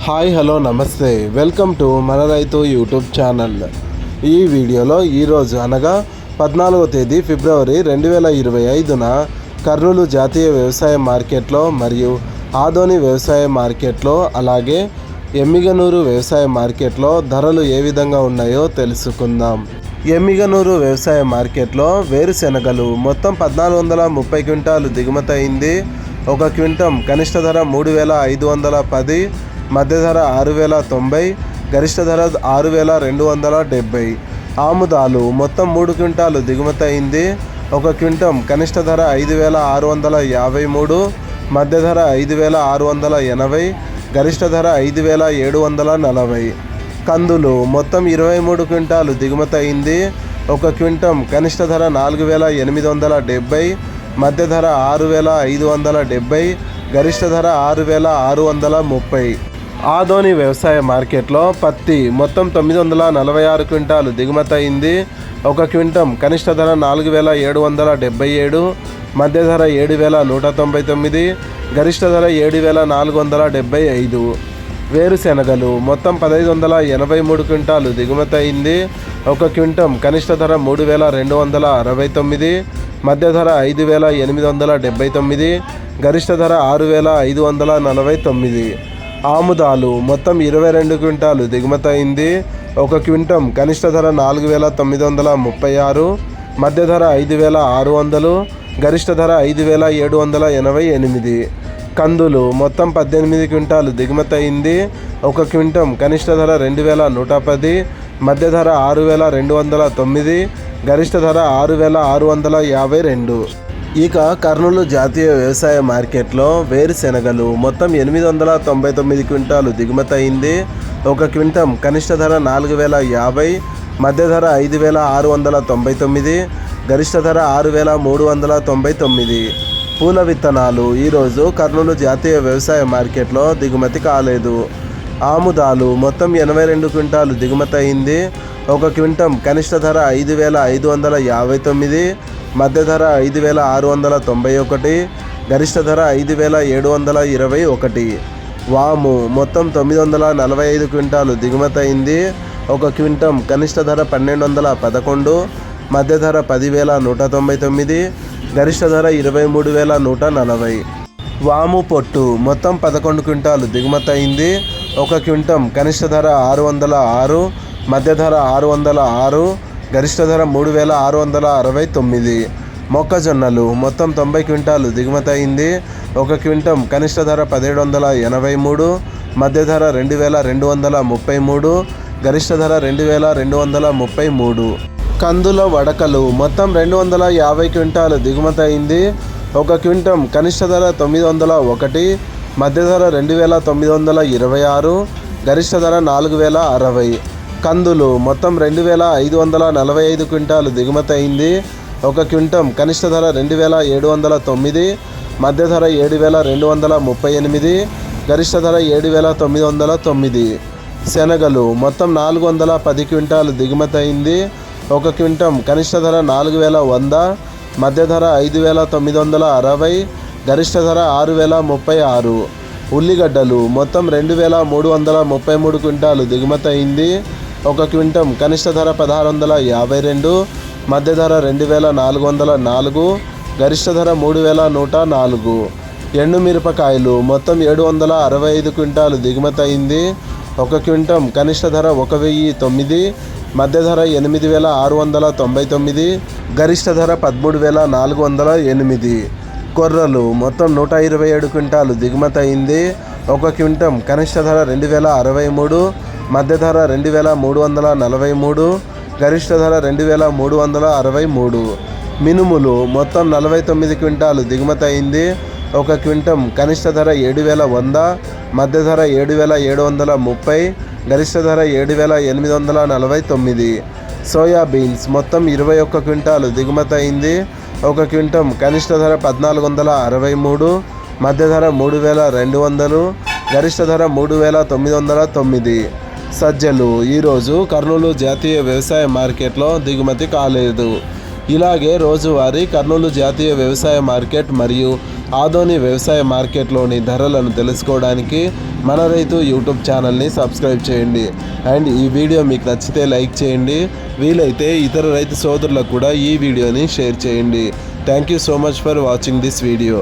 Hi hello నమస్తే, welcome to మన రైతు యూట్యూబ్ ఛానల్. ఈ వీడియోలో ఈరోజు అనగా 14వ తేదీ ఫిబ్రవరి 2025న కర్నూలు జాతీయ వ్యవసాయ మార్కెట్లో మరియు ఆదోని వ్యవసాయ మార్కెట్లో అలాగే ఎమ్మిగనూరు వ్యవసాయ మార్కెట్లో ధరలు ఏ విధంగా ఉన్నాయో తెలుసుకుందాం. ఎమ్మిగనూరు వ్యవసాయ మార్కెట్లో వేరుశెనగలు మొత్తం 1430 క్వింటాలు దిగుమతి అయింది. ఒక క్వింటం కనిష్ట ధర 3510, మధ్య ధర 6090, గరిష్ట ధర 6270. ఆముదాలు మొత్తం 3 క్వింటాలు దిగుమతి అయింది. ఒక క్వింటం కనిష్ట ధర 5653, మధ్య ధర 5680, గరిష్ట ధర 5740. కందులు మొత్తం 23 క్వింటాలు దిగుమతి అయింది. ఒక క్వింటం కనిష్ట ధర 4870, మధ్య ధర 6570, గరిష్ట ధర 6630. ఆదోని వ్యవసాయ మార్కెట్లో పత్తి మొత్తం 946 క్వింటాలు దిగుమతి అయింది. ఒక క్వింటం కనిష్ట ధర 4777, మధ్య ధర 7199, గరిష్ట ధర 7475. వేరుశెనగలు మొత్తం 1583 క్వింటాలు దిగుమతి అయింది. ఒక క్వింటం కనిష్ట ధర 3269, మధ్య ధర 5879, గరిష్ట ధర 6549. ఆముదాలు మొత్తం 22 క్వింటాలు దిగుమతి అయింది. ఒక క్వింటం కనిష్ట ధర 4936, మధ్య ధర 5600, గరిష్ట ధర 5788. కందులు మొత్తం 18 క్వింటాలు దిగుమతి అయింది. ఒక క్వింటం కనిష్ట ధర 2110, మధ్య ధర 6209, గరిష్ట ధర 6652. ఇక కర్నూలు జాతీయ వ్యవసాయ మార్కెట్లో వేరుశెనగలు మొత్తం 899 క్వింటాలు దిగుమతి అయింది. ఒక క్వింటం కనిష్ట ధర 4050, మధ్య ధర 5699, గరిష్ట ధర 6399. పూల విత్తనాలు ఈరోజు కర్నూలు జాతీయ వ్యవసాయ మార్కెట్లో దిగుమతి కాలేదు. ఆముదాలు మొత్తం 82 క్వింటాలు దిగుమతి అయింది. ఒక క్వింటం కనిష్ట ధర 5559, మధ్య ధర 5691, గరిష్ట ధర 5721. వాము మొత్తం 945 క్వింటాలు దిగుమతి అయింది. ఒక క్వింటం కనిష్ట ధర 1211, మధ్య ధర 10199, గరిష్ట ధర 23140. వాము పొట్టు మొత్తం 11 క్వింటాలు దిగుమతి అయింది. ఒక క్వింటం కనిష్ట ధర 606, మధ్య ధర 606, గరిష్ట ధర 3669. మొక్కజొన్నలు మొత్తం 90 క్వింటాలు దిగుమతి అయింది. ఒక క్వింటం కనిష్ట ధర 1783, మధ్య ధర 2233, గరిష్ట ధర 2233. కందుల వడకలు మొత్తం 250 క్వింటాలు దిగుమతి అయింది. ఒక క్వింటం కనిష్ట ధర 901, మధ్య ధర 2926, గరిష్ట ధర 4060. కందులు మొత్తం 2545 క్వింటాలు దిగుమతి అయింది. ఒక క్వింటం కనిష్ట ధర 2709, మధ్య ధర 7238, గరిష్ట ధర 7909. శనగలు మొత్తం 410 క్వింటాలు దిగుమతి అయింది. ఒక క్వింటం కనిష్ట ధర 4100, మధ్య ధర 5960, గరిష్ట ధర 6036. ఉల్లిగడ్డలు మొత్తం 2333 క్వింటాలు దిగుమతి అయింది. ఒక క్వింటం కనిష్ట ధర 1652, మధ్య ధర 2404, గరిష్ట ధర 3104. ఎండుమిరపకాయలు మొత్తం 765 క్వింటాలు దిగుమతి అయింది. ఒక క్వింటం కనిష్ట ధర 1009, మధ్య ధర 8699, గరిష్ట ధర 13408. కొర్రలు మొత్తం 127 క్వింటాలు దిగుమతి అయింది. ఒక క్వింటం కనిష్ట ధర 2063, మధ్య ధర 2343, గరిష్ట ధర 2363. మినుములు మొత్తం 49 క్వింటాలు దిగుమతి అయింది. ఒక క్వింటం కనిష్ట ధర 7100, మధ్య ధర 7730, గరిష్ట ధర 7849. సోయాబీన్స్ మొత్తం 21 క్వింటాలు దిగుమతి అయింది. ఒక క్వింటం కనిష్ట ధర 1463, మధ్య ధర 3200, గరిష్ట ధర 3909. సజ్జలు ఈరోజు కర్నూలు జాతీయ వ్యవసాయ మార్కెట్లో దిగుమతి కాలేదు. ఇలాగే రోజువారీ కర్నూలు జాతీయ వ్యవసాయ మార్కెట్ మరియు ఆదోని వ్యవసాయ మార్కెట్లోని ధరలను తెలుసుకోవడానికి మన రైతు యూట్యూబ్ ఛానల్ని సబ్స్క్రైబ్ చేయండి. అండ్ ఈ వీడియో మీకు నచ్చితే లైక్ చేయండి. వీలైతే ఇతర రైతు సోదరులకు కూడా ఈ వీడియోని షేర్ చేయండి. Thank you so much for watching this video.